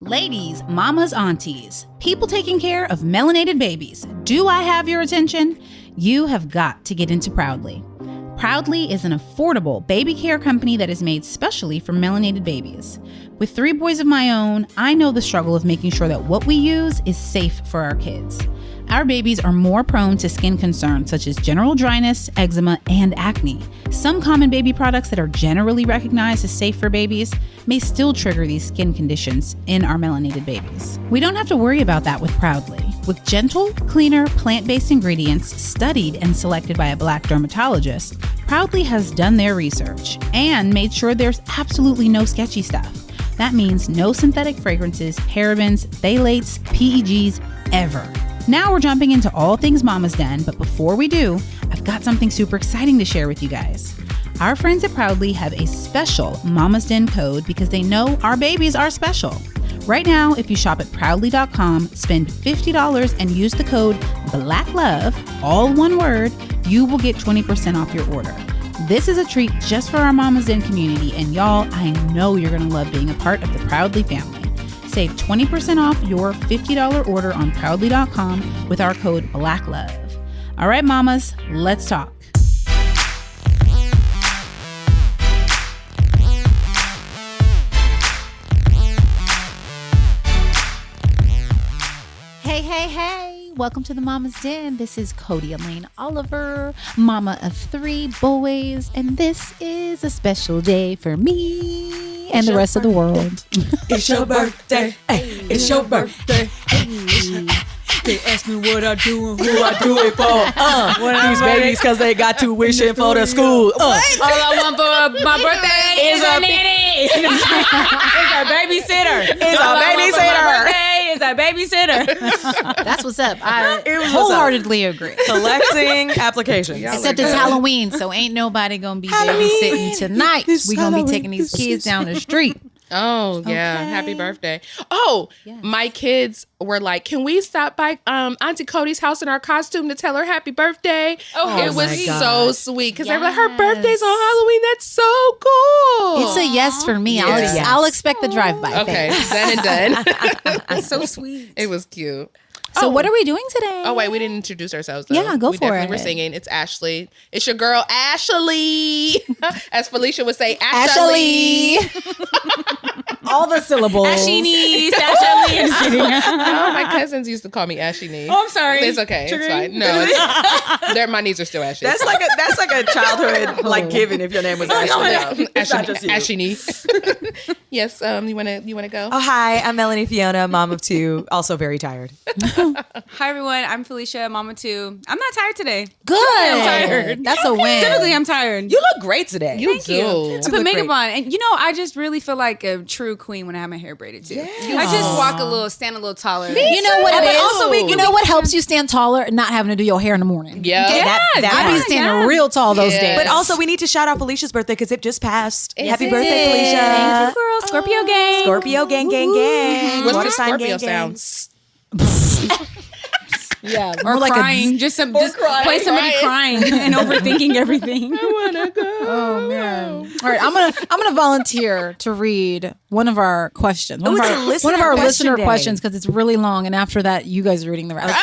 Ladies, mamas, aunties, people taking care of melanated babies, do I have your attention? You have got to get into Proudly. Proudly is an affordable baby care company that is made specially for melanated babies. With 3 boys of my own, I know the struggle of making sure that what we use is safe for our kids. Our babies are more prone to skin concerns such as general dryness, eczema, and acne. Some common baby products that are generally recognized as safe for babies may still trigger these skin conditions in our melanated babies. We don't have to worry about that with Proudly. With gentle, cleaner, plant-based ingredients studied and selected by a Black dermatologist, Proudly has done their research and made sure there's absolutely no sketchy stuff. That means no synthetic fragrances, parabens, phthalates, PEGs, ever. Now we're jumping into all things Mama's Den, but before we do, I've got something super exciting to share with you guys. Our friends at Proudly have a special Mama's Den code because they know our babies are special. Right now, if you shop at Proudly.com, spend $50 and use the code BLACKLOVE, all one word, you will get 20% off your order. This is a treat just for our Mama's Den community, and y'all, I know you're going to love being a part of the Proudly family. Save 20% off your $50 order on Proudly.com with our code BLACKLOVE. All right, mamas, let's talk. Hey. Welcome to the Mama's Den. This is Cody Elaine Oliver, mama of 3 boys, and this is a special day for me and the rest of the world. It's your birthday. Hey, it's your birthday. They ask me what I do and who I do it for. These babies because they got tuition for the school. All I want for my birthday is a nanny. It's a babysitter. It's a babysitter. Is a babysitter. That's what's up. I wholeheartedly agree. Collecting applications. Except it's Halloween, so ain't nobody gonna be babysitting tonight. We gonna be taking these kids down the street. Oh, yeah. Okay. Happy birthday. Oh, yes. My kids were like, can we stop by Auntie Cody's house in our costume to tell her happy birthday? Oh, it was so sweet because they were like, her birthday's on Halloween. That's so cool. It's a yes for me. Yeah. I'll expect the drive-by. Okay, then and done. That's so sweet. It was cute. So what are we doing today? Oh, wait, we didn't introduce ourselves, though. Yeah, go for it. We're singing. It's Ashley. It's your girl, Ashley. As Felicia would say, Ashley. All the syllables. Ashley. Ashley. My cousins used to call me Ashley. Oh, I'm sorry. It's okay. It's fine. No, my knees are still Ashley. That's like a childhood like given if your name was Ashley. Ashley. Yes. You wanna go? Oh, hi. I'm Melanie Fiona, mom of 2, also very tired. Hi everyone, I'm Felicia, mama 2. I'm not tired today. Good. I'm tired. That's a win. Typically I'm tired. You look great today. Thank you. I put makeup on, and I just really feel like a true queen when I have my hair braided too. Yes. I just stand a little taller. You know what it is? Also, you know what helps you stand taller? Not having to do your hair in the morning. Yeah. I be standing real tall those days. But also, we need to shout out Felicia's birthday because it just passed. Happy birthday, Felicia. Thank you, girl. Scorpio gang. Scorpio gang. What's Water the sign Scorpio gang. sounds? Yeah, or like crying. Just play somebody crying and overthinking everything. I wanna go. Oh man! All right, I'm gonna volunteer to read one of our questions. One of our listener questions because it's really long, and after that, you guys are reading the rest.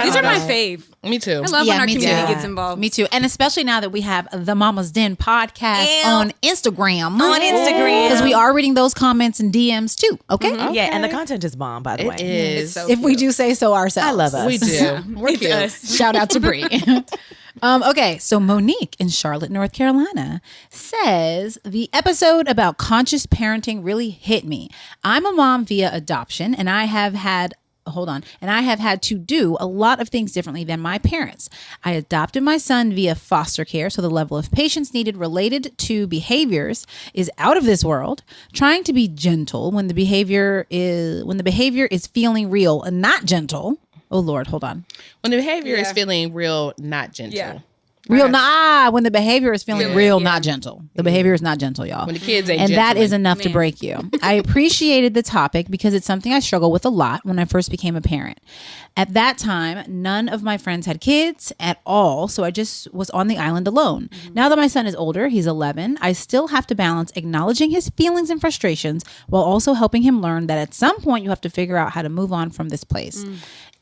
These are my fave. Me too. I love when our community gets involved. Me too, and especially now that we have the Mama's Den podcast on Instagram. Because we are reading those comments and DMs too. Okay? Yeah, and the content is bomb, by the way. It is. So if we do say so ourselves. I love us. We do. We're cute. Shout out to Bree. Okay, so Monique in Charlotte, North Carolina says, the episode about conscious parenting really hit me. I'm a mom via adoption, and I have had to do a lot of things differently than my parents. I adopted my son via foster care, so the level of patience needed related to behaviors is out of this world. Trying to be gentle when the behavior is feeling real and not gentle. Oh Lord, hold on. When the behavior is feeling real, not gentle. Yeah. When the behavior is feeling real, not gentle. The behavior is not gentle, y'all. When the kids ain't and gentlemen. that is enough to break you. I appreciated the topic because it's something I struggle with a lot when I first became a parent. At that time, none of my friends had kids at all, so I just was on the island alone. Now that my son is older, he's 11, I still have to balance acknowledging his feelings and frustrations while also helping him learn that at some point you have to figure out how to move on from this place.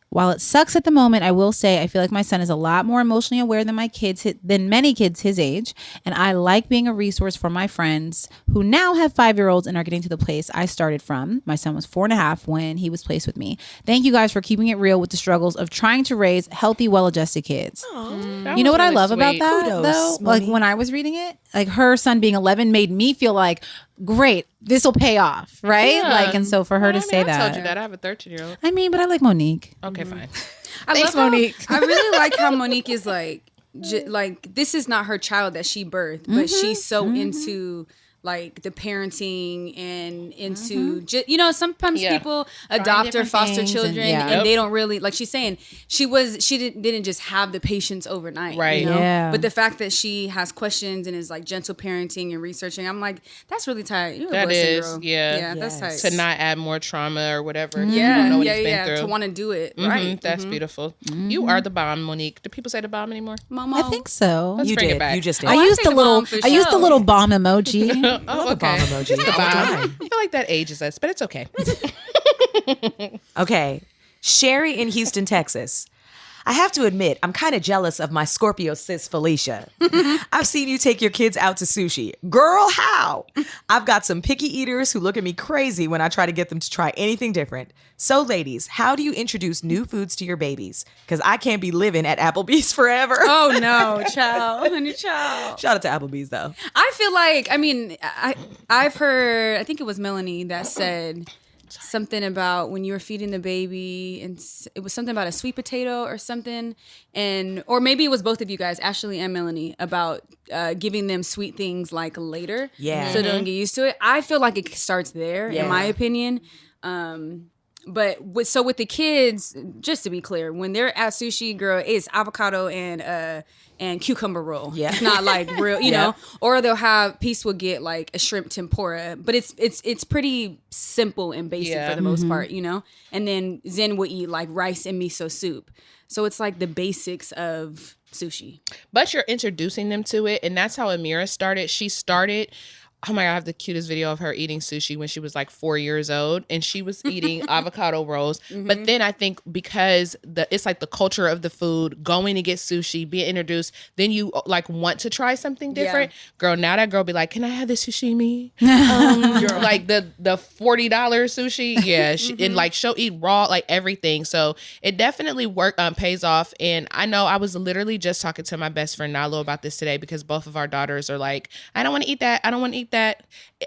While it sucks at the moment, I will say I feel like my son is a lot more emotionally aware than many kids his age, and I like being a resource for my friends who now have 5-year-olds and are getting to the place I started from. My son was 4.5 when he was placed with me. Thank you guys for keeping it real with the struggles of trying to raise healthy, well-adjusted kids. You know what I love about that, though? Like when I was reading it, like her son being 11 made me feel like, great, this will pay off, right? Yeah. And so for her to say that. I told you that. I have a 13-year-old. I mean, but I like Monique. Okay, fine. Thanks, Monique. I really like how Monique is like this is not her child that she birthed, but she's so into like the parenting and into sometimes people adopt or foster children and they don't really, like she's saying, she didn't just have the patience overnight, right? But the fact that she has questions and is like gentle parenting and researching, I'm like, that's really tight. You're a blessing, girl. That's tight. To not add more trauma or whatever. To want to do it right. That's beautiful. You are the bomb, Monique. Do people say the bomb anymore? I think so. Let's bring it back. You just did. I used the little bomb emoji. Oh, okay. Just the bomb. I feel like that ages us, but it's okay. Okay. Sherry in Houston, Texas. I have to admit, I'm kind of jealous of my Scorpio sis, Felicia. I've seen you take your kids out to sushi. Girl, how? I've got some picky eaters who look at me crazy when I try to get them to try anything different. So, ladies, how do you introduce new foods to your babies? Because I can't be living at Applebee's forever. Oh, no, child. Honey, child. Shout out to Applebee's, though. I feel like, I've heard, I think it was Melanie that said something about when you were feeding the baby, and it was something about a sweet potato or something, or maybe it was both of you guys, Ashley and Melanie, about giving them sweet things like later, so they don't get used to it. I feel like it starts there, in my opinion. But with the kids, just to be clear, when they're at sushi, girl, it's avocado and cucumber roll. Yeah. It's not like real, you know, or Peace will get like a shrimp tempura, but it's pretty simple and basic for the most part, you know? And then Zen will eat like rice and miso soup. So it's like the basics of sushi. But you're introducing them to it, and that's how Amira started. She started... Oh my God, I have the cutest video of her eating sushi when she was like 4 years old, and she was eating avocado rolls. But then I think because it's like the culture of the food, going to get sushi, being introduced, then you like want to try something different. Girl, now that girl be like, can I have the sashimi? Like the $40 sushi. Yeah. And like she'll eat raw, like everything. So it definitely pays off. And I know I was literally just talking to my best friend Nalo about this today, because both of our daughters are like, I don't want to eat that. I don't want to eat that.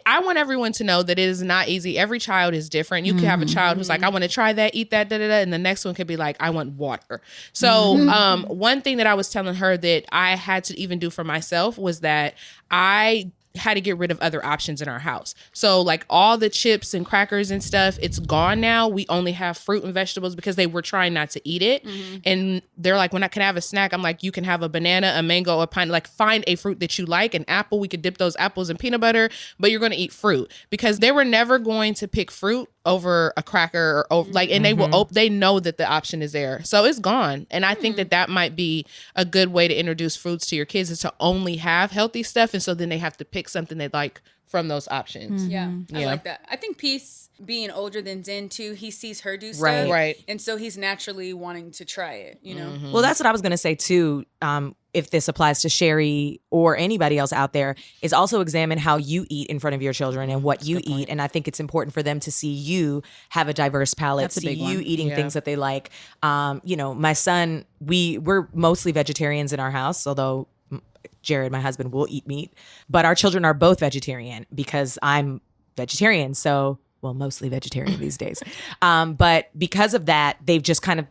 I want everyone to know that it is not easy. Every child is different. You can have a child who's like, I want to try that, eat that, and the next one could be like, I want water. So one thing that I was telling her that I had to even do for myself was that I had to get rid of other options in our house. So like all the chips and crackers and stuff, it's gone now. We only have fruit and vegetables because they were trying not to eat it. And they're like, when I can have a snack, I'm like, you can have a banana, a mango, a pineapple, like find a fruit that you like, an apple. We could dip those apples in peanut butter, but you're going to eat fruit, because they were never going to pick fruit over a cracker or over, like, and they know that the option is there. So it's gone. And I think that might be a good way to introduce fruits to your kids, is to only have healthy stuff. And so then they have to pick something they like from those options. Yeah, I like that. I think Peace, being older than Zen too, he sees her do stuff. Right. And so he's naturally wanting to try it, you know? Well, that's what I was going to say too. If this applies to Sherry or anybody else out there, is also examine how you eat in front of your children and what you eat. And I think it's important for them to see you have a diverse palate, see you eating things that they like. My son, we're mostly vegetarians in our house, although Jared, my husband, will eat meat. But our children are both vegetarian because I'm vegetarian. So, well, mostly vegetarian these days. But because of that, they've just kind of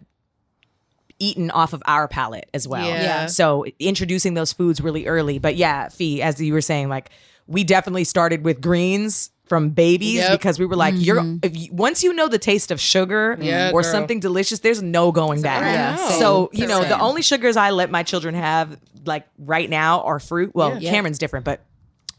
eaten off of our palate as well. Yeah. So introducing those foods really early. But yeah, Fee, as you were saying, like we definitely started with greens from babies Yep. because we were like, once you know the taste of sugar or girl. something delicious, there's no going back. Yeah. So, Same. the only sugars I let my children have like right now are fruit. Well, Cameron's different, but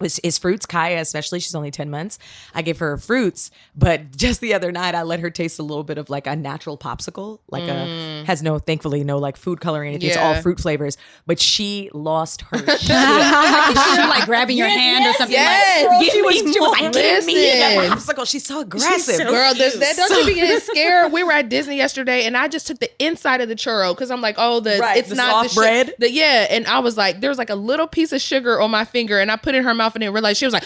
is fruits. Kaya, especially, she's only 10 months. I give her fruits, but just the other night I let her taste a little bit of like a natural popsicle, like has thankfully no like food coloring. It's all fruit flavors, but she lost her shit. She was like grabbing your hand or something. Yes. Like, She was like, give me that Listen. popsicle. She's so aggressive. Girl, don't you be getting scared. We were at Disney yesterday, and I just took the inside of the churro because I'm like, it's the not soft bread. And I was like, there was like a little piece of sugar on my finger, and I put it in her mouth, and didn't realize she was like,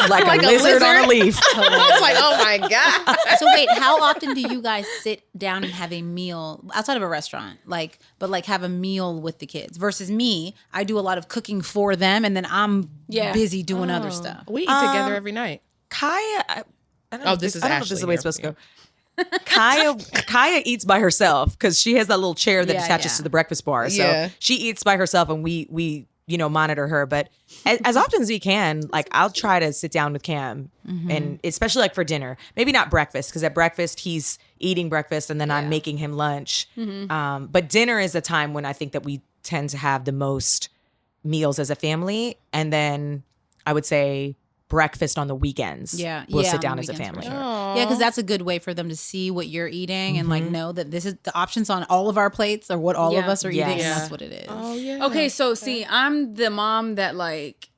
like a lizard on a leaf. I was like, oh my god. So wait, how often do you guys sit down and have a meal outside of a restaurant, but have a meal with the kids? Versus me, I do a lot of cooking for them, and then I'm busy doing other stuff. We eat together every night. Kaya, I don't know This is I don't know if Ashley this is the way it's here. supposed to go. Kaya eats by herself because she has that little chair that attaches to the breakfast bar. So she eats by herself, and we monitor her. But as often as we can, like I'll try to sit down with Cam, and especially like for dinner. Maybe not breakfast, because at breakfast he's eating breakfast, and then I'm making him lunch. But dinner is a time when I think that we tend to have the most meals as a family, and then I would say breakfast on the weekends. We'll sit down as a family. Sure. Yeah, because that's a good way for them to see what you're eating and like know that this is the options on all of our plates or what all of us are eating, and that's what it is. Oh yeah. okay, so see, I'm the mom that like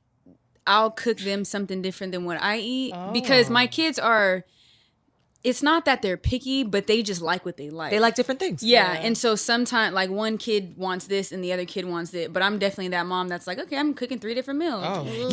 I'll cook them something different than what I eat because my kids are. It's not that they're picky, but they just like what they like. They like different things. Yeah. And so sometimes like one kid wants this and the other kid wants it. But I'm definitely that mom that's like, okay, I'm cooking 3 different meals.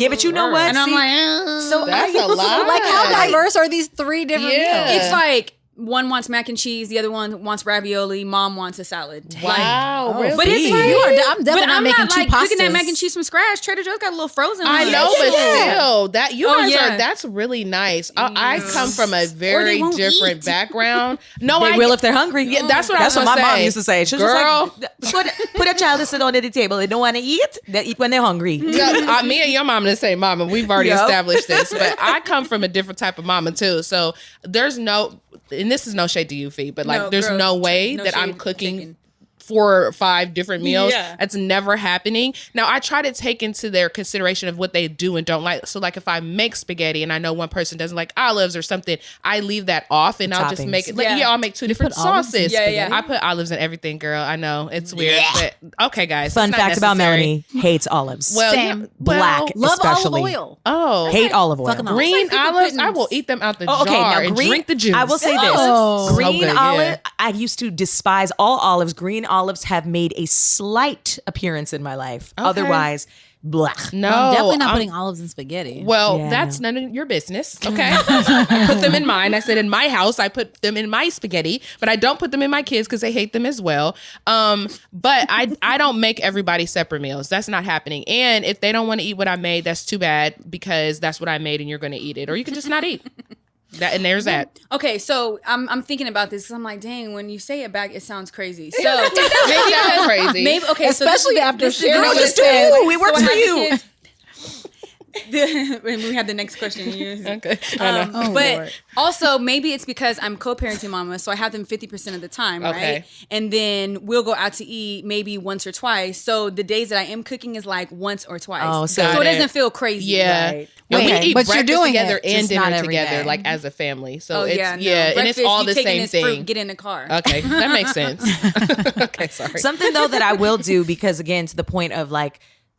Yeah, but you know what? And I'm like, so That's a lot. Like, how diverse are these 3 different meals? it's like one wants mac and cheese, the other one wants ravioli, mom wants a salad. Wow. Really? But it's like, I'm definitely not making 2 like pastas. cooking that mac and cheese from scratch. Trader Joe's got a little frozen. I one. know, but still, that you guys yeah. that's really nice. I come from a Or very they won't different eat. background. No, They I will if they're hungry. Yeah, that's what That's I was what my gonna mom say. used to say. She was Girl. just like, put a child to sit on at the table. They don't want to eat. They eat when they're hungry. Yeah, me and your mom are the same mama. We've already Yep. established this, but I come from a different type of mama too. So there's no, and this is no shade to you, Fee, but like No, there's girl, no way no that I'm shade cooking taken. 4 or 5 different meals. Yeah. That's never happening. Now I try to take into their consideration of what they do and don't like. So like if I make spaghetti and I know one person doesn't like olives or something, I leave that off and I'll just Toppings. make it. Yeah. I'll make 2 different put olives in sauces. Yeah. I put olives in everything, girl. I know it's weird, but okay, guys. Fun it's not fact about necessary. Melanie: hates olives. Well, Same. yeah, Black. Love especially. olive oil. Oh, Hate olive oil. Fucking olives. green It's like olives. pickled I will pittance. eat them out the Oh, okay, jar now and green, drink the juice. I will say this: Oh. green So good, olive. yeah. I used to despise all olives. Green olives have made a slight appearance in my life. Okay. Otherwise, blah. No, I'm definitely not I'm- putting olives in spaghetti. Well, Yeah, that's none of your business. Okay, put them in mine. I said in my house, I put them in my spaghetti, but I don't put them in my kids because they hate them as well. But I don't make everybody separate meals. That's not happening. And if they don't want to eat what I made, that's too bad because that's what I made, and you're going to eat it, or you can just not eat. That and there's that. Okay, so I'm thinking about this because I'm like, dang, when you say it back, it sounds crazy. So Maybe that's crazy. maybe okay, Especially after sharing Girl, what just it do said. you. We work So for I have the you. kids- when we have the next question. Okay. I know. But Lord. also maybe it's because I'm co-parenting mama, so I have them 50% of the time, Okay. right? And then we'll go out to eat maybe once or twice. So the days that I am cooking is like once or twice. Oh, so- so it Got it. doesn't feel crazy. Yeah. Right. And Wait, we eat but you're breakfast doing together it, and just dinner not every together, day. like as a family. So Oh it's yeah, no. and Breakfast, it's all you the taking same this thing. fruit, get in the car. Okay, that makes sense. Okay, sorry. Something though that I will do, because again, to the point of like,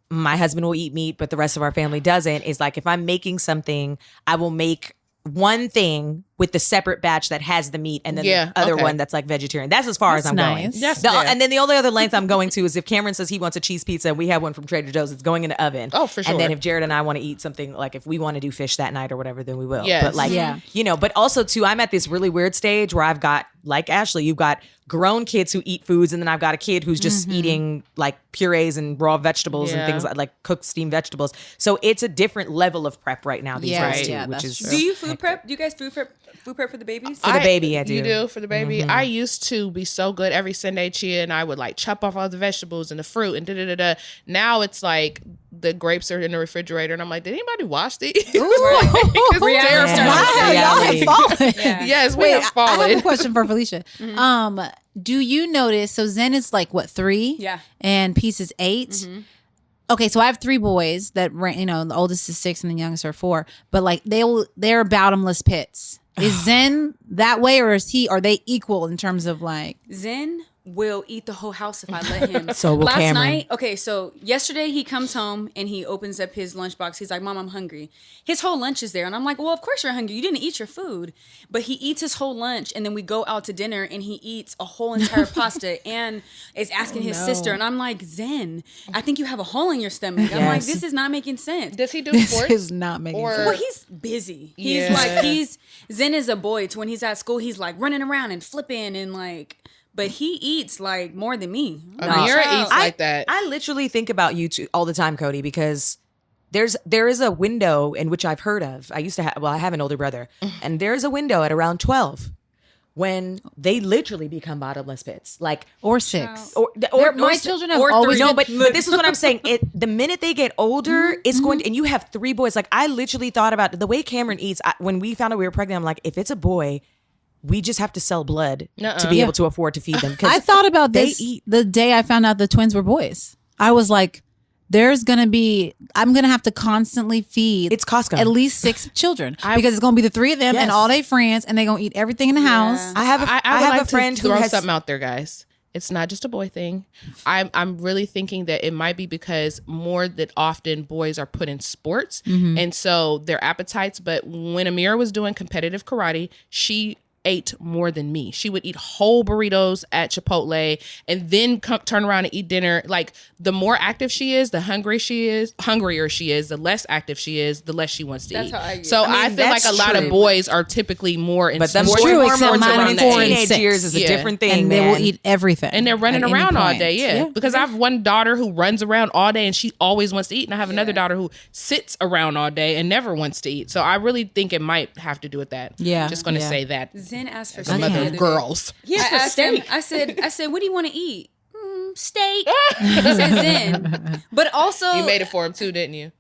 my husband will eat meat, but the rest of our family doesn't, is like if I'm making something, I will make one thing with the separate batch that has the meat and then Yeah, the other okay. one that's like vegetarian. That's as far as That's I'm going. nice. Yes, The- yeah. And then the only other length I'm going to is if Cameron says he wants a cheese pizza and we have one from Trader Joe's, it's going in the oven. Oh, for And then sure. if Jared and I want to eat something, like if we want to do fish that night or whatever, then we will. Yes. But like, Yeah. you know, but also too, I'm at this really weird stage where I've got, like Ashley, you've got grown kids who eat foods, and then I've got a kid who's just eating like purees and raw vegetables and Yeah. things like cooked steamed vegetables. So it's a different level of prep right now these Yeah, days too, yeah, which that's is true. Do you food prep? Do you guys food prep for the babies? For the baby, I do. You do for the baby. I used to be so good every Sunday. Chia and I would like chop off all the vegetables and the fruit and da da da da. Now it's like the grapes are in the refrigerator, and I'm like, did anybody wash these? It's terrible. Wow, y'all have fallen. Yes, we have fallen. I have a question for Felicia. Do you notice? So Zen is like what 3? Yeah. And Peace is 8. Okay, so I have 3 boys that the oldest is 6 and the youngest are 4. But like they're bottomless pits. Is Zen that way, or are they equal in terms of like Zen will eat the whole house if I let him. So will last Cameron. night, okay, so yesterday he comes home and he opens up his lunchbox. He's like, Mom, I'm hungry. His whole lunch is there. And I'm like, well, of course you're hungry. You didn't eat your food. But he eats his whole lunch, and then we go out to dinner and he eats a whole entire pasta and is asking his sister. And I'm like, Zen, I think you have a hole in your stomach. I'm like, this is not making sense. Does he do this sports? is not making sense? Well, he's busy. He's Zen is a boy. To when he's at school, he's like running around and flipping and like, but he eats like more than me. Amira eats like that. I literally think about you all the time, Cody, because there is a window in which I've heard of. I have an older brother, and there's a window at around 12 when they literally become bottomless pits, like or 6. My children have or always 3. No, been- but this is what I'm saying. The minute they get older, it's going. And you have 3 boys. Like I literally thought about the way Cameron eats. When we found out we were pregnant, I'm like, if it's a boy, we just have to sell blood to be able to afford to feed them. I thought about this the day I found out the twins were boys. I was like, I'm going to have to constantly feed It's Costco. at least 6 children because it's going to be the 3 of them and all their friends, and they're going to eat everything in the house. I have like a friend to who throw has something out there, guys. It's not just a boy thing. I'm really thinking that it might be because more that often boys are put in sports, and so their appetites. But when Amira was doing competitive karate, she ate more than me. She would eat whole burritos at Chipotle and then turn around and eat dinner. Like the more active she is, the hungrier she is, the less active she is, the less she wants to eat. How I get. So I feel like a lot of boys are typically more in But them sports. true, hormones except mine around are the 4 and teenage 6. years is a different thing, and they will eat everything. And they're running at any around all point. day, because I have one daughter who runs around all day and she always wants to eat, and I have another daughter who sits around all day and never wants to eat. So I really think it might have to do with that. Yeah, just going to yeah. say that. Zen asked for As a mother of girls. I asked him, I said, what do you want to eat? Steak. He said Zen. But also, You made it for him too, didn't you?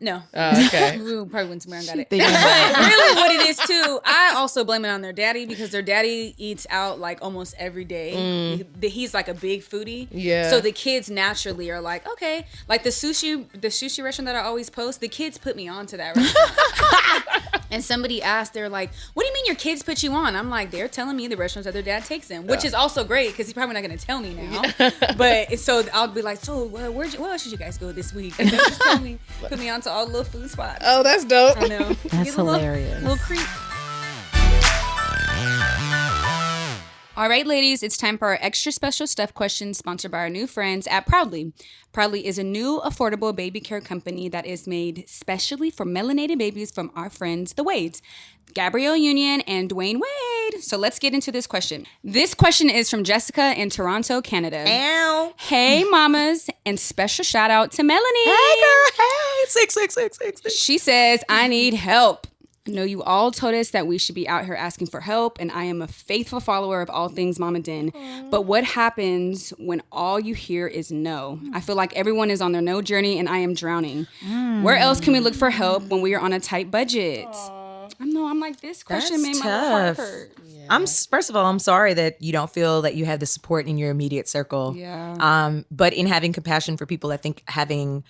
no. Okay. We probably went somewhere and got it. They don't But really what it is too, I also blame it on their daddy because their daddy eats out like almost every day. He's like a big foodie. Yeah. So the kids naturally are like, okay. Like the sushi restaurant that I always post, the kids put me on to that restaurant. And somebody asked, they're like, what do you mean your kids put you on? I'm like, they're telling me the restaurants that their dad takes them, which is also great because he's probably not going to tell me now. But so I'll be like, so where else should you guys go this week? And they'll just tell me, put me on to all the little food spots. Oh, that's dope. I know. That's hilarious. Little creep. All right, ladies, it's time for our extra special stuff questions sponsored by our new friends at Proudly. Proudly is a new, affordable baby care company that is made specially for melanated babies from our friends, the Wades, Gabrielle Union and Dwayne Wade. So let's get into this question. This question is from Jessica in Toronto, Canada. Ow. Hey, mamas, and special shout out to Melanie. Hey, girl. Hey, 66666. She says, I need help. I know you all told us that we should be out here asking for help, and I am a faithful follower of all things Mama Den. But what happens when all you hear is no? I feel like everyone is on their no journey, and I am drowning. Where else can we look for help when we are on a tight budget? I know, I'm like, this question made my heart hurt. First of all, I'm sorry that you don't feel that you have the support in your immediate circle. Yeah. But in having compassion for people, I think having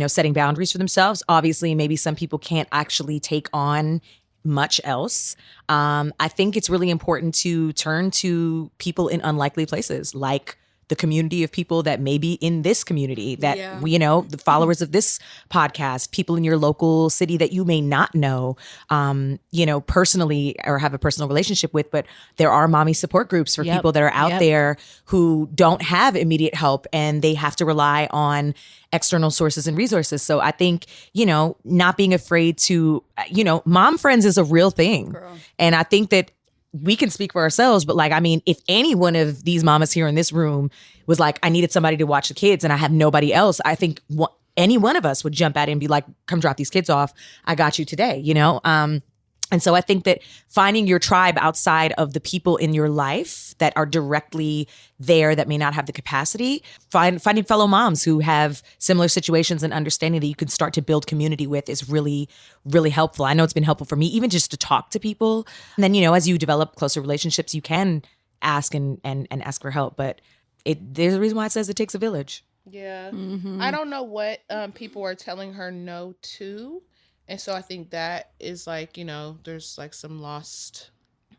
setting boundaries for themselves. Obviously, maybe some people can't actually take on much else. I think it's really important to turn to people in unlikely places, like the community of people that may be in this community, that, the followers of this podcast, people in your local city that you may not know, personally or have a personal relationship with, but there are mommy support groups for people that are out there who don't have immediate help and they have to rely on external sources and resources. So I think, not being afraid to, mom friends is a real thing. Girl. And I think that we can speak for ourselves, but if any one of these mamas here in this room was like, I needed somebody to watch the kids and I have nobody else, I think any one of us would jump at it and be like, come drop these kids off. I got you today, And so I think that finding your tribe outside of the people in your life that are directly there that may not have the capacity, finding fellow moms who have similar situations and understanding that you can start to build community with is really, really helpful. I know it's been helpful for me, even just to talk to people. And then, as you develop closer relationships, you can ask and ask for help. But there's a reason why it says it takes a village. Yeah. I don't know what people are telling her no to. And so I think that is like, there's like some lost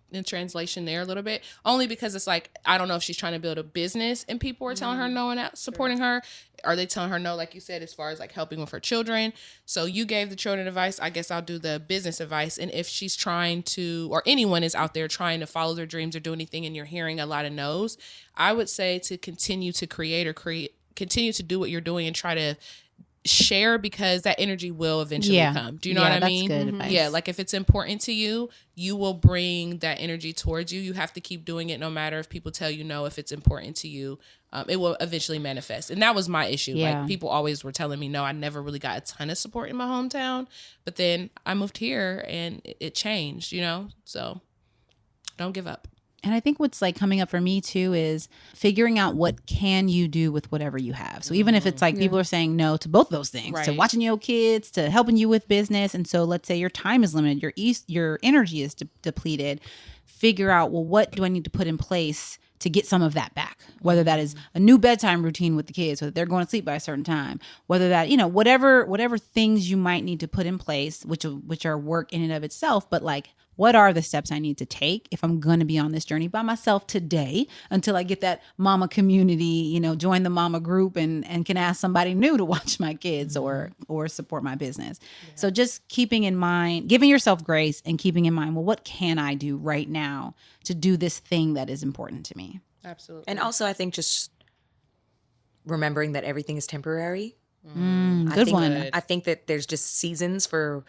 in translation there a little bit. Only because it's like, I don't know if she's trying to build a business and people are telling her no and not supporting her. Are they telling her no, like you said, as far as like helping with her children? So you gave the children advice. I guess I'll do the business advice. And if she's trying to, or anyone is out there trying to follow their dreams or do anything and you're hearing a lot of no's, I would say to continue to continue to do what you're doing and try to share, because that energy will eventually come. Do you know what I mean? That's good advice. Yeah, like if it's important to you, you will bring that energy towards you. You have to keep doing it no matter if people tell you no. If it's important to you, it will eventually manifest. And that was my issue. Like people always were telling me no. I never really got a ton of support in my hometown, but then I moved here and it changed, so don't give up. And I think what's like coming up for me too is figuring out what can you do with whatever you have. So even if it's like people are saying no to both those things, to watching your kids, to helping you with business. And so let's say your time is limited, your energy is depleted. Figure out, well, what do I need to put in place to get some of that back? Whether that is a new bedtime routine with the kids, so that they're going to sleep by a certain time, whether that, whatever things you might need to put in place, which are work in and of itself, but like, what are the steps I need to take if I'm going to be on this journey by myself today until I get that mama community, join the mama group and can ask somebody new to watch my kids or support my business. Yeah. So just keeping in mind, giving yourself grace and keeping in mind, well, what can I do right now to do this thing that is important to me? Absolutely. And also I think just remembering that everything is temporary. Good one. I think that there's just seasons for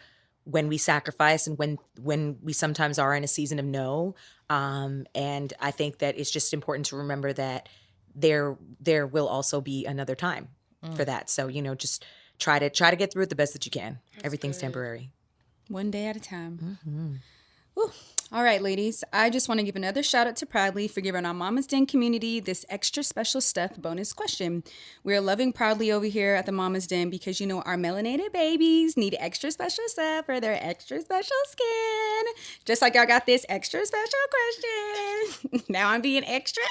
when we sacrifice and when we sometimes are in a season of no. And I think that it's just important to remember that there will also be another time for that. So, just try to get through it the best that you can. Everything's temporary. One day at a time. Whew. All right, ladies, I just want to give another shout out to Proudly for giving our Mama's Den community this extra special stuff bonus question. We're loving Proudly over here at the Mama's Den because, our melanated babies need extra special stuff for their extra special skin. Just like y'all got this extra special question. Now I'm being extra.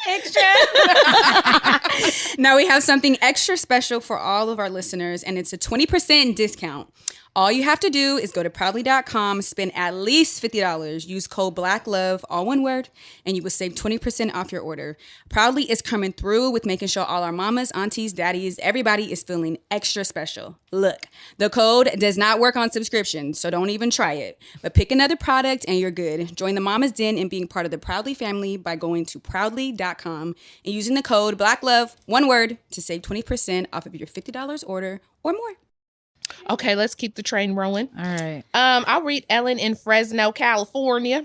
Now we have something extra special for all of our listeners, and it's a 20% discount. All you have to do is go to proudly.com, spend at least $50, use code BLACKLOVE, all one word, and you will save 20% off your order. Proudly is coming through with making sure all our mamas, aunties, daddies, everybody is feeling extra special. Look, the code does not work on subscriptions, so don't even try it. But pick another product and you're good. Join the Mama's Den and being part of the Proudly family by going to proudly.com and using the code BLACKLOVE, one word, to save 20% off of your $50 order or more. Okay, let's keep the train rolling. All right. I'll read Ellen in Fresno, California.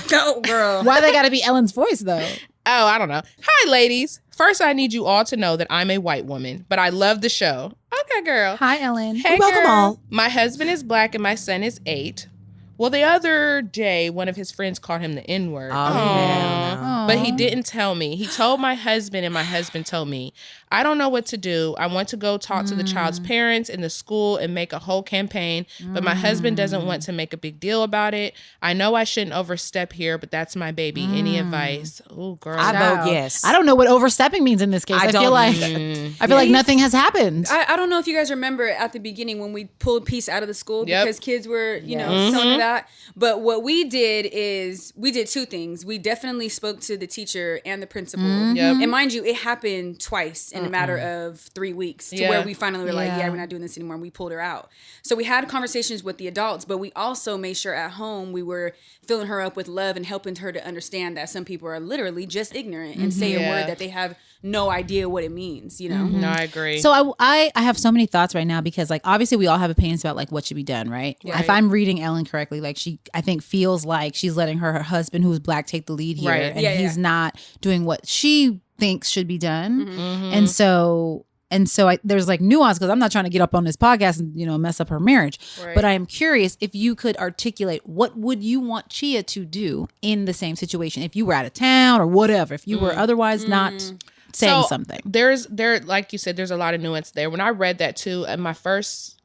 Go, girl. Why they got to be Ellen's voice, though? Oh, I don't know. Hi, ladies. First, I need you all to know that I'm a white woman, but I love the show. Okay, girl. Hi, Ellen. Hey, welcome girl. all. My husband is black and my son is 8. Well, the other day, one of his friends called him the N-word. But he didn't tell me. He told my husband, and my husband told me. I don't know what to do. I want to go talk to the child's parents in the school and make a whole campaign, but my husband doesn't want to make a big deal about it. I know I shouldn't overstep here, but that's my baby. Any advice? Oh, girl. I vote yes. I don't know what overstepping means in this case. I feel like nothing has happened. I don't know if you guys remember at the beginning when we pulled peace out of the school because kids were, telling that. But what we did is we did two things. We definitely spoke to the teacher and the principal. And mind you, it happened twice in a matter of 3 weeks to where we finally were like, we're not doing this anymore. And we pulled her out. So we had conversations with the adults, but we also made sure at home we were filling her up with love and helping her to understand that some people are literally just ignorant and say a word that they have no idea what it means, No, I agree. So I have so many thoughts right now because like obviously we all have opinions about like what should be done, right? If I'm reading Ellen correctly, like she I think feels like she's letting her husband who's black take the lead here and he's not doing what she thinks should be done. And so And so there's like nuance because I'm not trying to get up on this podcast and, you know, mess up her marriage. Right. But I am curious if you could articulate what would you want Chia to do in the same situation if you were out of town or whatever, if you were otherwise not saying something. There, like you said, there's a lot of nuance there. When I read that too, in my first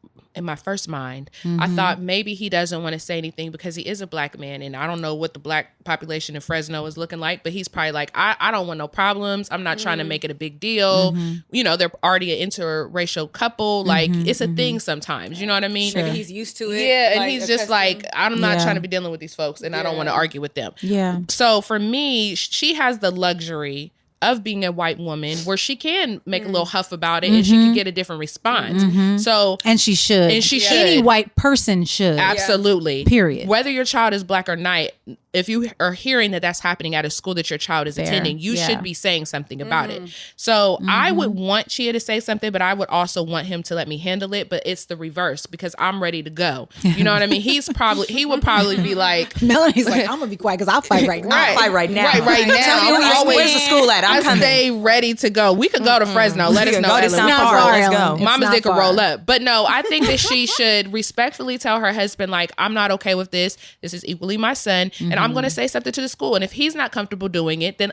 mind, I thought maybe he doesn't want to say anything because he is a black man, and I don't know what the black population in Fresno is looking like, but he's probably like, I don't want no problems. I'm not trying to make it a big deal. You know, they're already an interracial couple. Like, it's a thing sometimes. You know what I mean? Maybe he's used to it. Yeah, and like, he's just like, I'm not Yeah. trying to be dealing with these folks, and I don't want to argue with them. Yeah. So for me, she has the luxury of being a white woman where she can make a little huff about it and she can get a different response. So And she should. And she Any should. white person should. absolutely. Period. Whether your child is black or not, if you are hearing that that's happening at a school that your child is attending, you should be saying something about it. So I would want Chia to say something, but I would also want him to let me handle it. But it's the reverse because I'm ready to go. You know what I mean? He would probably be like, Melanie's like, I'm gonna be quiet because I'll fight right now. Right. I'll fight right now. Right now. Tell me I'm always- where's the school at? I'm I coming. stay ready to go. We could go to Fresno. Let us can know. go. Ellen. It's not We far. can roll. Let's go. It's Mama's not dick could far. roll up. But no, I think that she should respectfully tell her husband, like, I'm not okay with this. This is equally my son. And I'm going to say something to the school. And if he's not comfortable doing it, then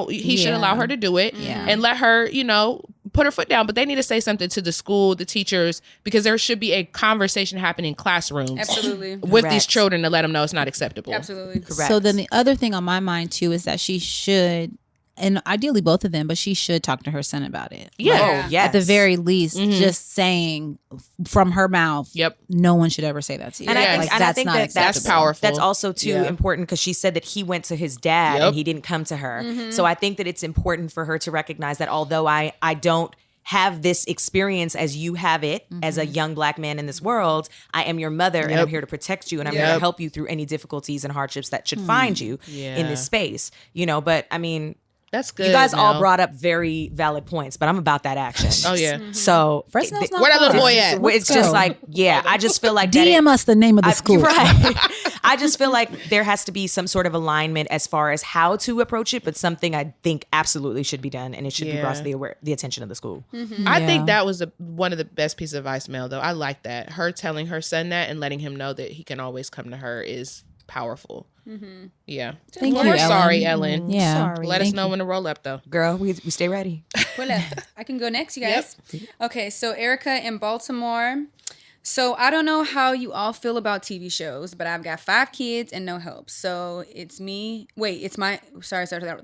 he should allow her to do it and let her, you know, put her foot down. But they need to say something to the school, the teachers, because there should be a conversation happening in classrooms Absolutely. with these Correct. children to let them know it's not acceptable. Absolutely. Correct. So then the other thing on my mind too is that she should, and ideally both of them, but she should talk to her son about it. Yeah. Oh, yes. At the very least, just saying from her mouth, Yep. no one should ever say that to you. And Yes. I think, Like, and I that's think not that acceptable. That's powerful. That's also too Yeah. important because she said that he went to his dad Yep. and he didn't come to her. So I think that it's important for her to recognize that although I don't have this experience as you have it as a young black man in this world, I am your mother and I'm here to protect you and I'm here to help you through any difficulties and hardships that should find you in this space. You know, but I mean, That's good. you guys all Mel. brought up very valid points, but I'm about that action. Oh, yeah. So Fresno's not Where that little far. boy at? it's just like, yeah, I just feel like that DM us the name of the school. Right. I just feel like there has to be some sort of alignment as far as how to approach it, but something I think absolutely should be done, and it should be brought to the attention of the school. I think that was one of the best pieces of advice, Mel, though. I like that. Her telling her son that and letting him know that he can always come to her is powerful. Yeah. Thank Well, you, we're Ellen. sorry, Ellen. Yeah. Sorry. Let us Thank know you. when to roll up, though. Girl, we stay ready. Well, I can go next, you guys. Okay, so Erica in Baltimore. So I don't know how you all feel about TV shows, but I've got 5 kids and no help. So it's me. Wait, it's my. Sorry. Run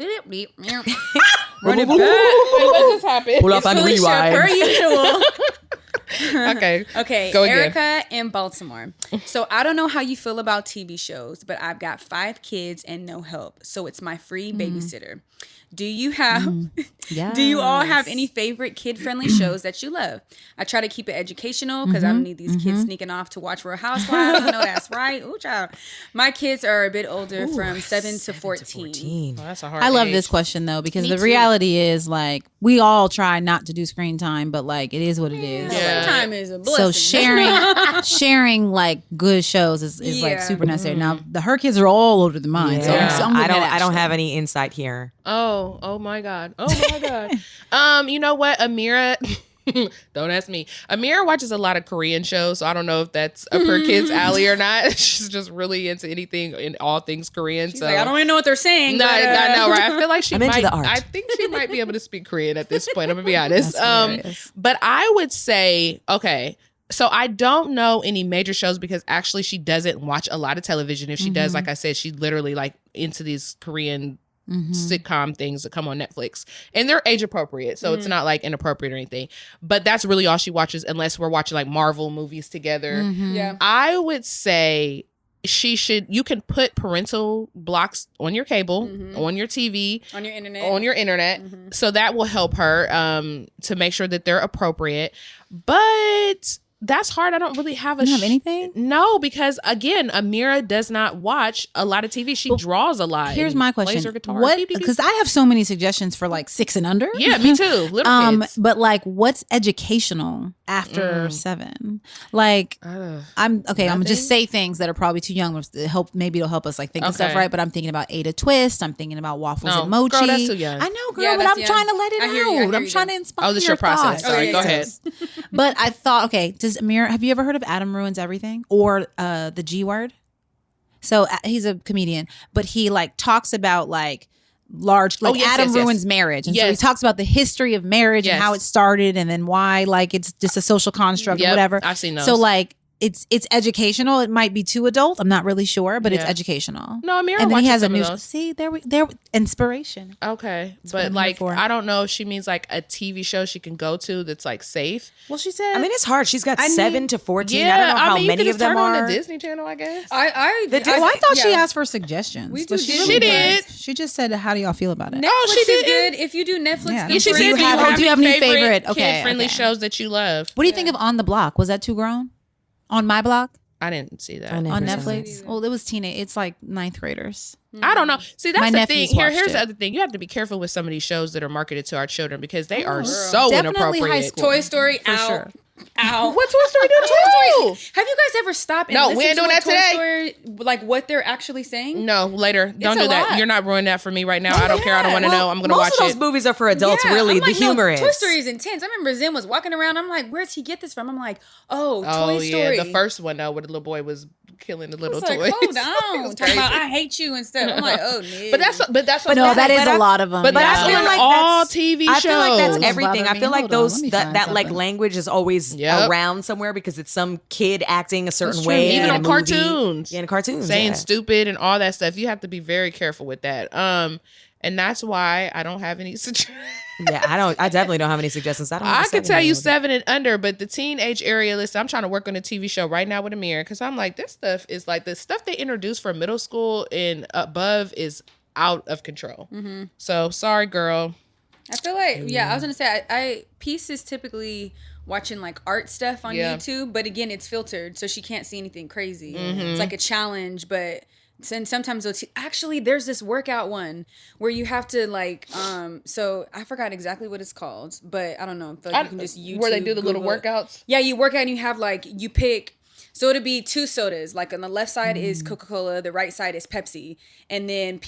it back. What just happened? Pull up and Felicia, per rewind. usual. Okay. Okay, Go again. Erica in Baltimore. So I don't know how you feel about TV shows, but I've got 5 kids and no help. So it's my free babysitter. Do you have do you all have any favorite kid-friendly shows that you love? I try to keep it educational because I don't need these kids sneaking off to watch Real Housewives. I know that's right. Ooh, child. My kids are a bit older, from 7 to 14. Oh, that's a hard I love age. this question though because the too. reality is like we all try not to do screen time, but like it is what it is. Yeah. Time is a So blessing. sharing like good shows is like Yeah. super necessary. Now her kids are all older than mine, so Yeah. I'm I looking don't. at I don't Ashley. have any insight here. Oh my God. Oh my God. You know what? Amira, don't ask me. Amira watches a lot of Korean shows, so I don't know if that's up her kid's alley or not. She's just really into anything in all things Korean. She's so like, I don't even know what they're saying. No, but, I know, right? I feel like she I'm into might. the art. I think she might be able to speak Korean at this point. I'm gonna be honest. That's hilarious. But I would say, okay. So I don't know any major shows because actually she doesn't watch a lot of television. If she does, like I said, she's literally like into these Korean sitcom things that come on Netflix, and they're age appropriate, so it's not like inappropriate or anything. But that's really all she watches, unless we're watching like Marvel movies together. Yeah. I would say you can put parental blocks on your cable, on your TV, On your internet. on your internet, so that will help her to make sure that they're appropriate. But That's hard. I don't really have You don't have anything? No, because again, Amira does not watch a lot of TV. She draws a lot. Here's and my plays question. her guitar. What? Beep, beep, beep. Because I have so many suggestions for like 6 and under. Yeah, me too. Little kids. But like, what's educational after 7? Like, I'm gonna just say things that are probably too young. Maybe it'll help us like think of stuff, Okay. right? But I'm thinking about Ada Twist. I'm thinking about Waffles No, and Mochi. girl, that's too young. I know, girl, Yeah, but that's I'm young. trying to let it I hear you, I out. hear I'm you. trying to inspire. Oh, this is your process. thoughts. Sorry, go ahead. But I thought, okay, have you ever heard of Adam Ruins Everything or the G Word? So he's a comedian, but he like talks about like Adam ruins marriage, and so he talks about the history of marriage and how it started, and then why like it's just a social construct or whatever. I've seen those. So like it's educational. It might be too adult. I'm not really sure, but it's educational. No, Amira and then watches he has a some of new. those. See, there inspiration. Okay, what but I'm like here for. I don't know if she means like a TV show she can go to that's like safe. Well, she said. I mean, it's hard. She's got 7 to 14. Yeah, I don't know how you many can of just them turn on are. the Disney Channel, I guess. I thought she yeah. asked for suggestions. We but do she Disney really did. did. She just said, "How do y'all feel about it?" Netflix she is didn't. good. If you do Netflix, Yeah. then She for said, instance- do you have any favorite? kid-friendly Okay. shows that you love? What do you think of On the Block? Was that too grown? On My Block I didn't see that. I never on saw Netflix? Well, it was teenage. It's like 9th graders. I don't know. See, that's My the nephews thing. watched Here's it. the other thing. You have to be careful with some of these shows that are marketed to our children because they are so Definitely inappropriate. high school. Toy Story For out. sure. Ow. What Toy Story do Toy too? Story. Have you guys ever stopped and No, listened we ain't to doing what that Toy today. Story, like what they're actually saying? No, later. Don't a do that. lot. You're not ruining that for me right now. I don't care. I don't want to know. I'm going to watch Most of those it. movies are for adults, Yeah, really. I'm like, the humor is. Toy Story is intense. I remember Zim was walking around. I'm like, where'd he get this from? I'm like, Oh, Toy Story. yeah. The first one, though, where the little boy was killing the I little was like, toys. hold It on. was Talking about, crazy. I hate you and stuff. I'm like, oh, no. But that's But no, that is but a lot of them. But that's I feel on like all that's- TV I feel like that's shows. everything. I feel like Hold on, those let me that find that like something. language is always Yep. around somewhere because it's some kid acting a certain That's true. way. Even in a on movie. cartoons. Yeah, in cartoons. saying yeah. stupid and all that stuff. You have to be very careful with that. And that's why I don't have any suggestions. Yeah, I definitely don't have any suggestions. I could tell you 7 and under, but the teenage area, listen, I'm trying to work on a TV show right now with Amir because I'm like, this stuff is like the stuff they introduced for middle school and above is out of control. Mm-hmm. So sorry, girl. I feel like, I was gonna say, I Peace is typically watching like art stuff on Yeah. YouTube, but again, it's filtered, so she can't see anything crazy. Mm-hmm. It's like a challenge, but and sometimes actually there's this workout one where you have to like, so I forgot exactly what it's called, but I don't know. I feel like you can just YouTube where they do the little Google it. workouts. Yeah, you work out and you have like, you pick. So it'll be 2 sodas. Like on the left side is Coca-Cola, the right side is Pepsi. And then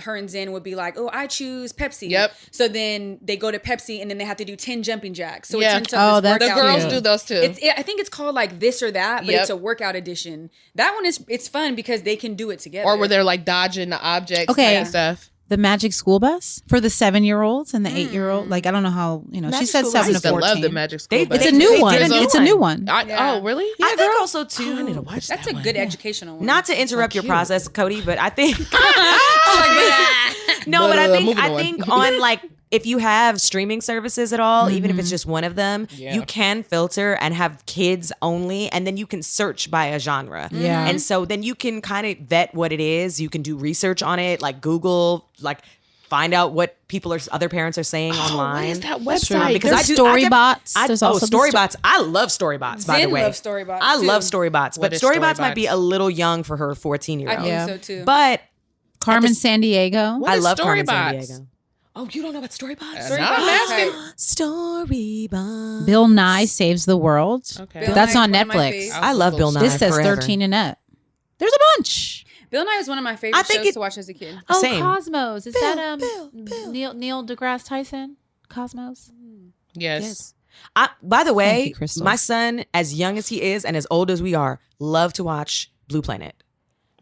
her and Zen would be like, oh, I choose Pepsi. Yep. So then they go to Pepsi and then they have to do 10 jumping jacks. So Yeah. it turns out this The workout girls thing. do those too. I think it's called like this or that, but Yep. it's a workout edition. That one it's fun because they can do it together. Or where they're like dodging the objects Okay. and stuff. The Magic School Bus for the 7-year-olds and the 8-year-old. Like I don't know how she Magic said School Bus. 7 I to used to 14. love the Magic School They- Bus. It's a They new did one. a new It's a new one. Oh, really? I think also too. I need to watch That's that a one. good educational one. Not to interrupt your cute. process, Cody, but I think But, no, but I moving on. think on like if you have streaming services at all, even if it's just one of them, Yeah. you can filter and have kids only, and then you can search by a genre. Yeah. and so then you can kind of vet what it is. You can do research on it, like Google, like find out what other parents are saying online. What is that True. website? Because I do- Storybots. There's also the Storybots. I love Storybots, by Zen the way. loves Storybots, I too. love Storybots, What but is Storybots might be Storybots? a little young for her I 14-year-old. think Yeah. so too. But Carmen San Diego. What I is love Carmen San Storybots? Diego. Oh, you don't know about Storybots? No, I'm asking. Storybots. Bill Nye Saves the World. Okay. Bill That's Nye's on one of my Netflix. faves. I love Bill Nye. This says forever. 13 and up. There's a bunch. Bill Nye is one of my favorite I think shows to watch as a kid. Oh, Same. Cosmos. Is Bill, that Bill. Neil deGrasse Tyson? Cosmos. Yes. By the Thank way, you, Crystal. my son, as young as he is and as old as we are, love to watch Blue Planet.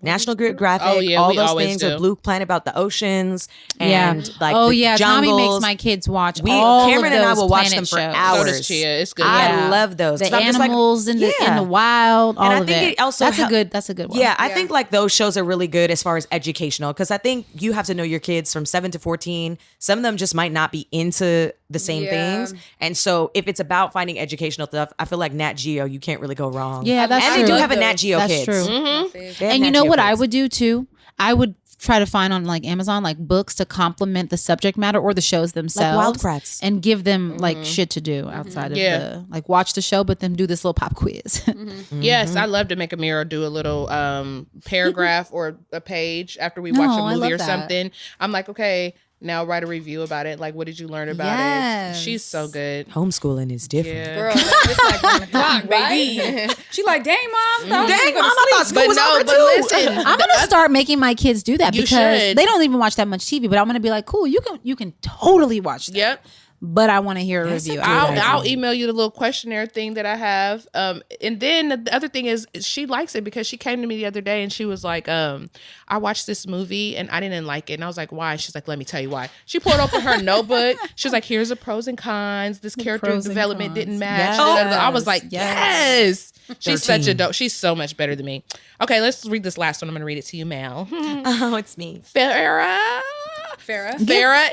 National Geographic, Oh, yeah, all we those always things do. are Blue Planet about the oceans and like oh the yeah, Tommy jungles. makes my kids watch all Cameron of and I those will watch planet them for shows. hours. So does Chia. It's good. I Yeah. love those. The 'Cause I'm just like, animals in the yeah. wild, all And I of think it. it also that's hel- a good one. Yeah, I Yeah. think like those shows are really good as far as educational because I think you have to know your kids from 7 to 14. Some of them just might not be into the same Yeah. things. And so if it's about finding educational stuff, I feel like Nat Geo, you can't really go wrong. Yeah, that's and true. they do have a Love Nat those. Geo That's kids. true. My fave. They have And you Nat know Geo what I kids. would do too? I would try to find on like Amazon like books to complement the subject matter or the shows themselves, Wild Kratts, and give them like shit to do outside of the like watch the show, but then do this little pop quiz. Yes, I love to make Amira do a little paragraph or a page after we watch a movie or something. I'm like, okay, now write a review about it. Like, what did you learn about it? She's so good. Homeschooling is different. Yeah. Girl, it's like on the clock, baby. She like, dang, mom. Dang, mom, I thought school was over but too. listen, I'm gonna start making my kids do that You because should. they don't even watch that much TV. But I'm gonna be like, cool, you can totally watch that. Yep. But I want to hear a review. I'll email you the little questionnaire thing that I have. And then the other thing is she likes it because she came to me the other day and she was like, I watched this movie and I didn't like it. And I was like, why? She's like, let me tell you why. She pulled open her notebook. She was like, here's the pros and cons. This character development didn't match. Yes. I was like, yes. She's 13. such a dope. She's so much better than me. Okay, let's read this last one. I'm going to read it to you, Mel. Oh, it's me. Farrah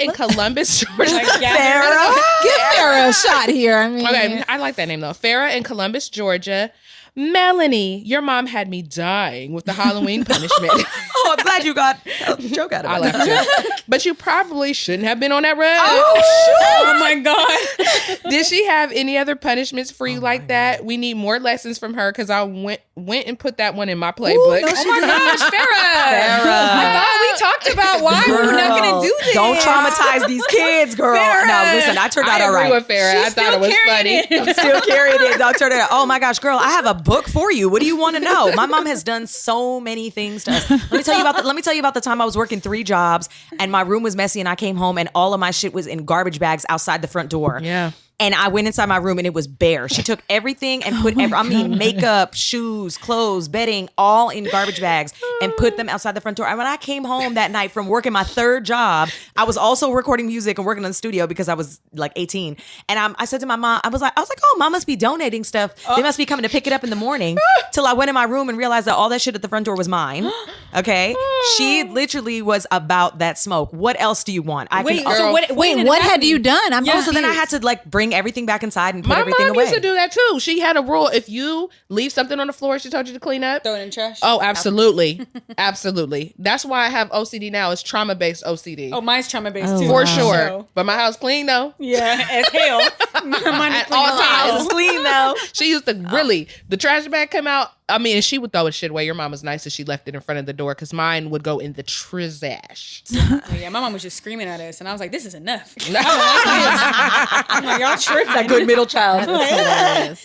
in Columbus, Georgia. Farrah. Give Farrah a shot here. I mean, Okay, I like that name though. Farrah in Columbus, Georgia. Melanie, your mom had me dying with the Halloween punishment. Oh, I'm glad you got a joke out of it. I laughed too. But you probably shouldn't have been on that road. Oh my God. Did she have any other punishments for you like that? We need more lessons from her because I went and put that one in my playbook. Oh my gosh, Farrah. I thought we talked about why we're not going to do this. Don't traumatize these kids, girl. No, listen, I turned out I all agree right. with Farrah. I thought it was funny. I'm still carrying it. Don't turn it out. Oh my gosh, girl, I have a book for you. What do you want to know? My mom has done so many things to us. Let me tell you about the time I was working 3 jobs and my room was messy and I came home and all of my shit was in garbage bags outside the front door. Yeah. And I went inside my room and it was bare. She took everything and put, makeup, shoes, clothes, bedding, all in garbage bags and put them outside the front door. And when I came home that night from working my 3rd job, I was also recording music and working in the studio because I was like 18. And I said to my mom, I was like, oh, mom must be donating stuff. They must be coming to pick it up in the morning. Till I went in my room and realized that all that shit at the front door was mine. Okay. She literally was about that smoke. What else do you want? Wait, what had you done? I'm so then I had to like bring everything back inside and put My everything mom away. used to do that too. She had a rule. If you leave something on the floor she told you to clean up, Throw it in the trash. oh, absolutely. Absolutely. That's why I have OCD now. It's trauma-based OCD. Oh, mine's trauma-based too. For sure. But my house clean though. Yeah, as hell. Mine is At all clean. times. It's clean though. She used to really, the trash bag come out. I mean, and she would throw the shit away. Your mom was nice that she left it in front of the door because mine would go in the trash. Oh, yeah, my mom was just screaming at us, and I was like, "This is enough." I'm like, y'all tripping. A good middle child.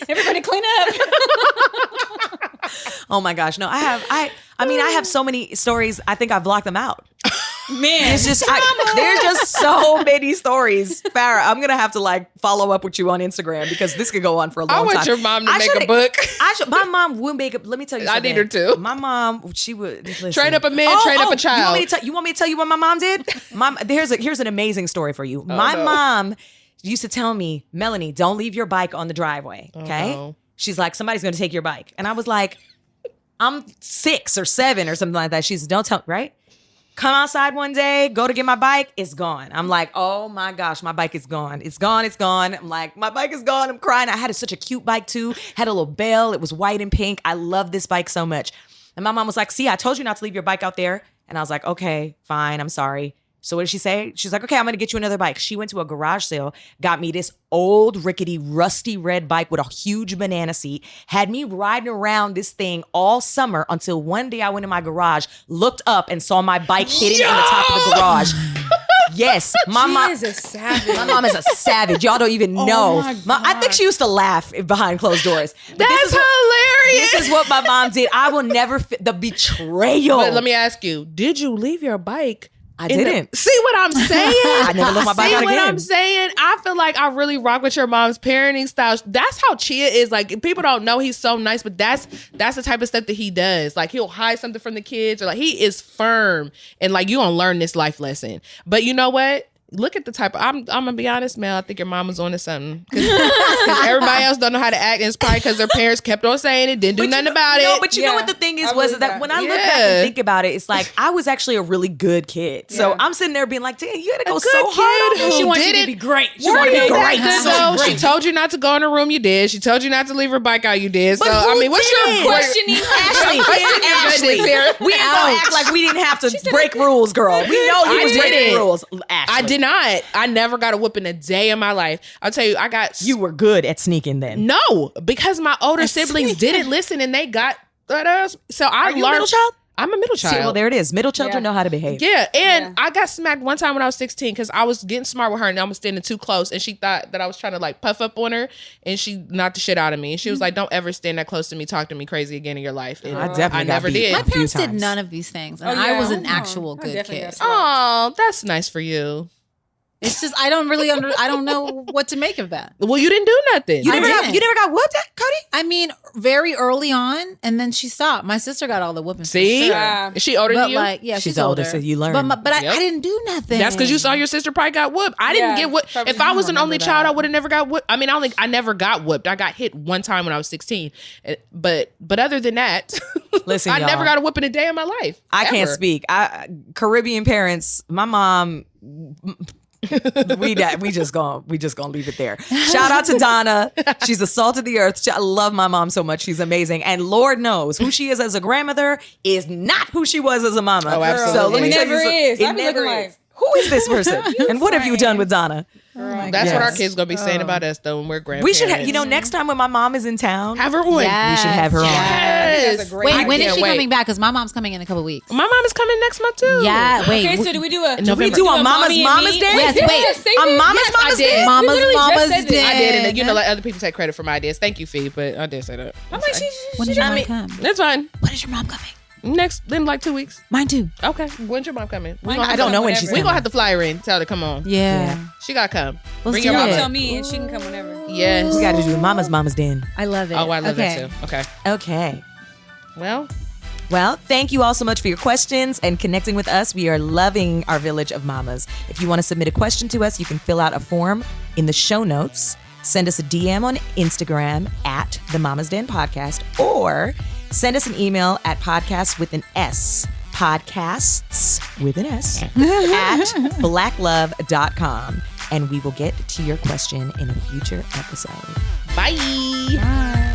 Everybody clean up. Oh my gosh. No, I have so many stories. I think I've blocked them out. Man, It's just there's just so many stories. Farrah, I'm gonna have to like follow up with you on Instagram because this could go on for a long I time. want your mom to make a book. My mom would make up. Let me tell you I something. need her to. My mom, she would listen. Train up a man, train up a child. You want me to tell you what my mom did? Here's an amazing story for you. My mom used to tell me, Melanie, don't leave your bike on the driveway. Okay. no. She's like, somebody's gonna take your bike. And I was like, I'm 6 or 7 or something like that. She's don't tell, right? Come outside one day, go to get my bike, it's gone. I'm like, oh my gosh, my bike is gone. It's gone, it's gone. I'm like, my bike is gone. I'm crying. I had such a cute bike too. Had a little bell. It was white and pink. I love this bike so much. And my mom was like, see, I told you not to leave your bike out there. And I was like, okay, fine, I'm sorry. So what did she say? She's like, okay, I'm going to get you another bike. She went to a garage sale, got me this old, rickety, rusty red bike with a huge banana seat, had me riding around this thing all summer until one day I went in my garage, looked up and saw my bike hidden in the top of the garage. Yes, my mom is a savage. My mom is a savage. Y'all don't even know. I think she used to laugh behind closed doors. But That's hilarious. This is what my mom did. I will never the betrayal. But let me ask you, did you leave your bike? I didn't. See what I'm saying? I never left my bike out See what again. I'm saying? I feel like I really rock with your mom's parenting style. That's how Chia is. Like, people don't know he's so nice, but that's the type of stuff that he does. Like, he'll hide something from the kids, or like he is firm and like, you gonna learn this life lesson. But you know what? look at the type of, I'm gonna be honest, Mel, I think your mama's on to something. Cause everybody else don't know how to act, and it's probably because their parents kept on saying it, didn't do nothing about it. No, but you know what the thing is was that when I look back and think about it, it's like I was actually a really good kid. So I'm sitting there being like, damn, you had to go so hard on me. She wanted you to be great. She Were wanted you to be that great. good though? She told you not to go in her room, you did. She told you not to leave her bike out, you did. But So who I mean, what's did? your Questioning Ashley, Ashley. we ain't gonna act like we didn't have to break rules, girl. We know you I was breaking didn't. rules. Ashley. I did not. I never got a whooping a day in my life. I'll tell you, I got. You were good at sneaking then. No, because my older siblings didn't listen and they got. So I learned. You a middle child? I'm a middle child. See, well, there it is. Middle children know how to behave. Yeah, and I got smacked one time when I was 16 because I was getting smart with her and I was standing too close, and she thought that I was trying to like puff up on her, and she knocked the shit out of me. And she was like, "Don't ever stand that close to me, talk to me crazy again in your life." And I definitely never got beat. did. My a few parents did times. none of these things, and I was an actual good kid. Oh, that's nice for you. It's just I don't really I don't know what to make of that. Well, you didn't do nothing. You I never didn't. got whooped at, Cody? I mean, very early on, and then she stopped. My sister got all the whooping. See, for sure. is she older But than you? like, yeah, She's older, so you learn. But I Yep. didn't do nothing. That's because you saw your sister probably got whooped. I didn't get whooped. If I was an only child, I would have never got whooped. I mean, I never got whooped. I got hit one time when I was 16. But other than that, Listen, I y'all, never got a whooping a day in my life. I can't ever. speak. Caribbean parents, my mom. we just gonna leave it there. Shout out to Donna. She's the salt of the earth. I love my mom so much. She's amazing. And Lord knows who she is as a grandmother is not who she was as a mama. Oh, absolutely. So let me It tell you never something. is. It I be never looking is. like, Who is this person? And what have you done with Donna? That's what our kids gonna be saying about us though when we're grandparents. We should have, next time when my mom is in town, have her on. we should have her on. Yes. That's a great Wait, when is can't she wait. coming back? Because my mom's coming in a couple weeks. My mom is coming next month too. Yeah, wait. Okay, so do we do a November. We do a Mama's mommy and Mama's me? Day? Yes, wait. A Mama's Yes, I Mama's did. Day? Mama's literally just Mama's said Day. this. I did, and let other people take credit for my ideas. Thank you, Fee, but I did say that. I'm like, When does your mom come? That's fine. When is your mom coming? Next, in like 2 weeks. Mine too. Okay. When's your mom coming? I don't know when she's We coming. gonna have to fly her in. Tell her to come on. Yeah. She gotta come. Let's Bring do your mom. it. tell me and she can come whenever. Yes. We got to do Mama's Den. I love it. Oh, I love okay. that too. Okay. Okay. Well, Thank you all so much for your questions and connecting with us. We are loving our village of mamas. If you want to submit a question to us, you can fill out a form in the show notes. Send us a DM on Instagram at the Mama's Den Podcast, or send us an email at podcasts with an S, podcasts with an S, at blacklove.com. And we will get to your question in a future episode. bye.